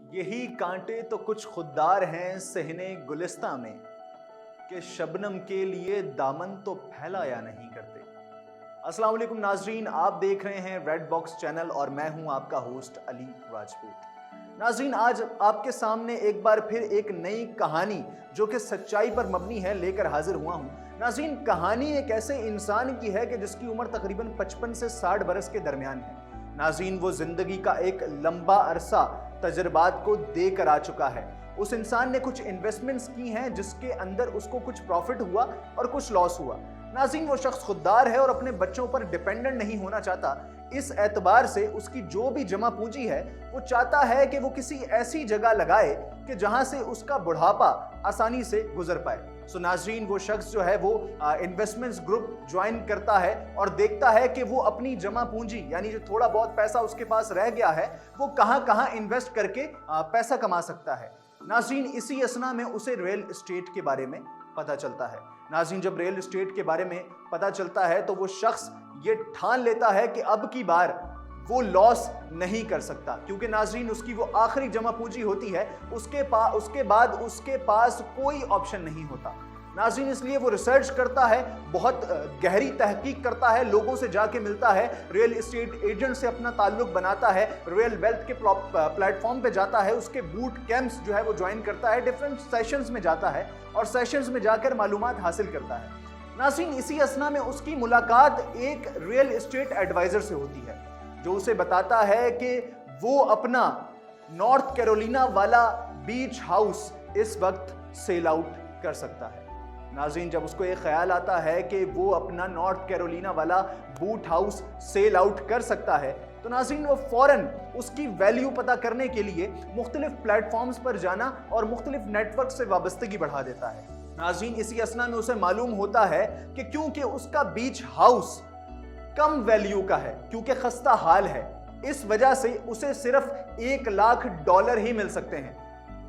यही कांटे तो कुछ खुददार हैं सहने गुलिस्तां में कि शबनम के लिए दामन तो फैलाया नहीं करते। अस्सलाम वालेकुम नाजरीन, आप देख रहे हैं रेड बॉक्स चैनल और मैं हूं आपका होस्ट अली राजपूत। नाजरीन, आज आपके सामने एक बार फिर एक नई कहानी जो कि सच्चाई पर मबनी है लेकर हाजिर हुआ हूं। नाजरीन, कहानी एक ऐसे इंसान की है कि जिसकी उम्र तकरीबन 55 से 60 बरस के दरमियान है। नाज़रीन, वो जिंदगी का एक लंबा अरसा तजर्बात को देकर आ चुका है। उस इंसान ने कुछ इन्वेस्टमेंट्स की हैं जिसके अंदर उसको कुछ प्रॉफिट हुआ और कुछ लॉस हुआ। नाज़रीन, वो शख्स खुददार है और अपने बच्चों पर डिपेंडेंट नहीं होना चाहता। इस एतबार से उसकी जो भी जमा पूंजी है वो चाहता है कि वो किसी ऐसी जगह लगाए कि जहां से उसका बुढ़ापा आसानी से गुजर पाए। सो नाजरीन, वो शख्स जो है वो इन्वेस्टमेंट्स ग्रुप ज्वाइन करता है और देखता है कि वो अपनी जमा पूंजी यानी जो थोड़ा बहुत पैसा उसके पास रह गया है वो कहां कहां इन्वेस्ट करके पैसा कमा सकता है। नाजरीन, इसी असना में उसे रियल एस्टेट के बारे में पता चलता है। नाज़रीन, जब रियल एस्टेट के बारे में पता चलता है तो वो शख्स ये ठान लेता है कि अब की बार वो लॉस नहीं कर सकता, क्योंकि नाज़रीन उसकी वो आखिरी जमा पूंजी होती है। उसके बाद उसके पास कोई ऑप्शन नहीं होता। नाज़रीन, इसलिए वो रिसर्च करता है, बहुत गहरी तहकीक करता है, लोगों से जाके मिलता है, रियल एस्टेट एजेंट से अपना ताल्लुक बनाता है, रियल वेल्थ के प्लेटफॉर्म पे जाता है, उसके बूट कैंप्स जो है वो ज्वाइन करता है, डिफरेंट सेशंस में जाता है और सेशंस में जाकर मालूमात हासिल करता है। नाज़रीन, इसी असना में उसकी मुलाकात एक रियल एस्टेट एडवाइजर से होती है जो उसे बताता है कि वो अपना नॉर्थ कैरोलिना वाला बीच हाउस इस वक्त सेल आउट कर सकता है। नाज़रीन, जब उसको एक ख्याल आता है कि वो अपना नॉर्थ कैरोलिना वाला बूट हाउस सेल आउट कर सकता है तो नाज़रीन वो फ़ौरन उसकी वैल्यू पता करने के लिए मुख्तलिफ प्लेटफॉर्म्स पर जाना और मुख्तलिफ नेटवर्क से वाबस्तगी बढ़ा देता है। नाज़रीन, इसी असना में उसे मालूम होता है कि क्योंकि उसका बीच हाउस कम वैल्यू का है, क्योंकि खस्ता हाल है, इस वजह से उसे सिर्फ $1 लाख ही मिल सकते हैं।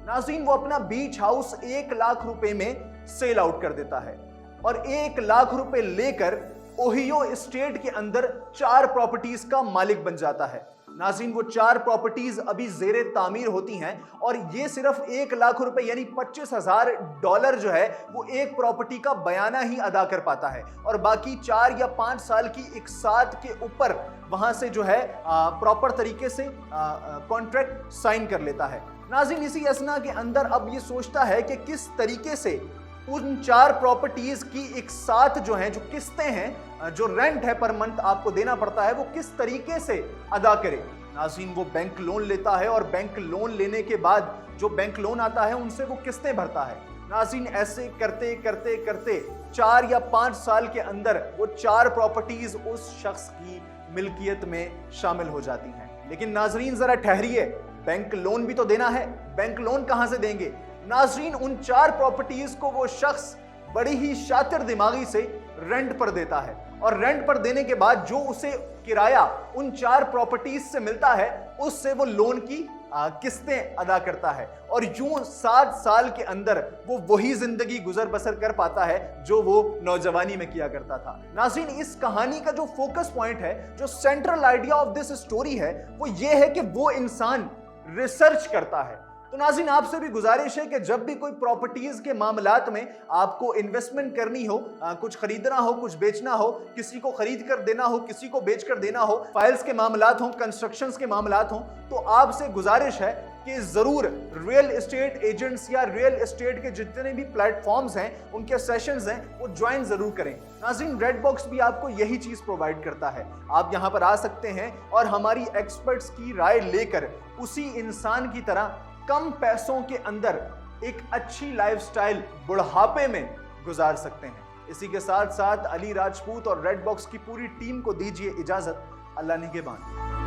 नाज़रीन, वो अपना बीच हाउस $1 लाख में सेल आउट कर देता है और $1 लाख लेकर ओहियो स्टेट के अंदर 4 प्रॉपर्टीज का मालिक बन जाता है। नाज़रीन, वो 4 प्रॉपर्टीज अभी ज़ेरे तामीर होती हैं और ये सिर्फ $1 लाख यानी $25,000 जो है वो एक प्रॉपर्टी का बयाना ही अदा कर पाता है और बाकी 4 या 5 साल की इकसात के ऊपर वहां से जो है प्रॉपर तरीके से कॉन्ट्रैक्ट साइन कर लेता है। नाज़रीन, इसी असना के अंदर अब ये सोचता है कि किस तरीके से उन 4 प्रॉपर्टीज की इकसात जो हैं, जो किस्तें हैं, जो रेंट है पर मंथ आपको देना पड़ता है, वो किस तरीके से अदा करे। नाज़रीन, वो बैंक लोन लेता है और बैंक लोन लेने के बाद जो बैंक लोन आता है उनसे वो किस्तें भरता है। नाज़रीन, ऐसे करते करते करते 4 या 5 साल के अंदर वो 4 प्रॉपर्टीज उस शख्स की मिल्कियत में शामिल हो जाती हैं। लेकिन नाज़रीन जरा ठहरिए, बैंक लोन भी तो देना है, बैंक लोन कहां से देंगे। नाज़रीन, उन 4 प्रॉपर्टीज को वो शख्स बड़ी ही शातिर दिमागी से रेंट पर देता है और रेंट पर देने के बाद जो उसे किराया उन 4 प्रॉपर्टीज से मिलता है उससे वो लोन की किस्तें अदा करता है और यूं 7 साल के अंदर वो वही जिंदगी गुजर बसर कर पाता है जो वो नौजवानी में किया करता था। नाज़रीन, इस कहानी का जो फोकस पॉइंट है, जो central idea of this story है, वो ये है कि वो इंसान रिसर्च करता है। तो नाज़रीन, आपसे भी गुजारिश है कि जब भी कोई प्रॉपर्टीज के मामलात में आपको इन्वेस्टमेंट करनी हो, कुछ खरीदना हो, कुछ बेचना हो, किसी को खरीद कर देना हो, किसी को बेच कर देना हो, फाइल्स के मामलात हो, कंस्ट्रक्शंस के मामलात हो, तो आपसे गुजारिश है कि जरूर रियल एस्टेट एजेंट्स या रियल एस्टेट के जितने भी प्लेटफॉर्म्स हैं, उनके सेशंस हैं, वो ज्वाइन जरूर करें। नाज़रीन, रेड बॉक्स भी आपको यही चीज प्रोवाइड करता है। आप यहां पर आ सकते हैं और हमारी एक्सपर्ट्स की राय लेकर उसी इंसान की तरह कम पैसों के अंदर एक अच्छी लाइफस्टाइल बुढ़ापे में गुजार सकते हैं। इसी के साथ साथ अली राजपूत और रेड बॉक्स की पूरी टीम को दीजिए इजाजत। अल्लाह निगहबान।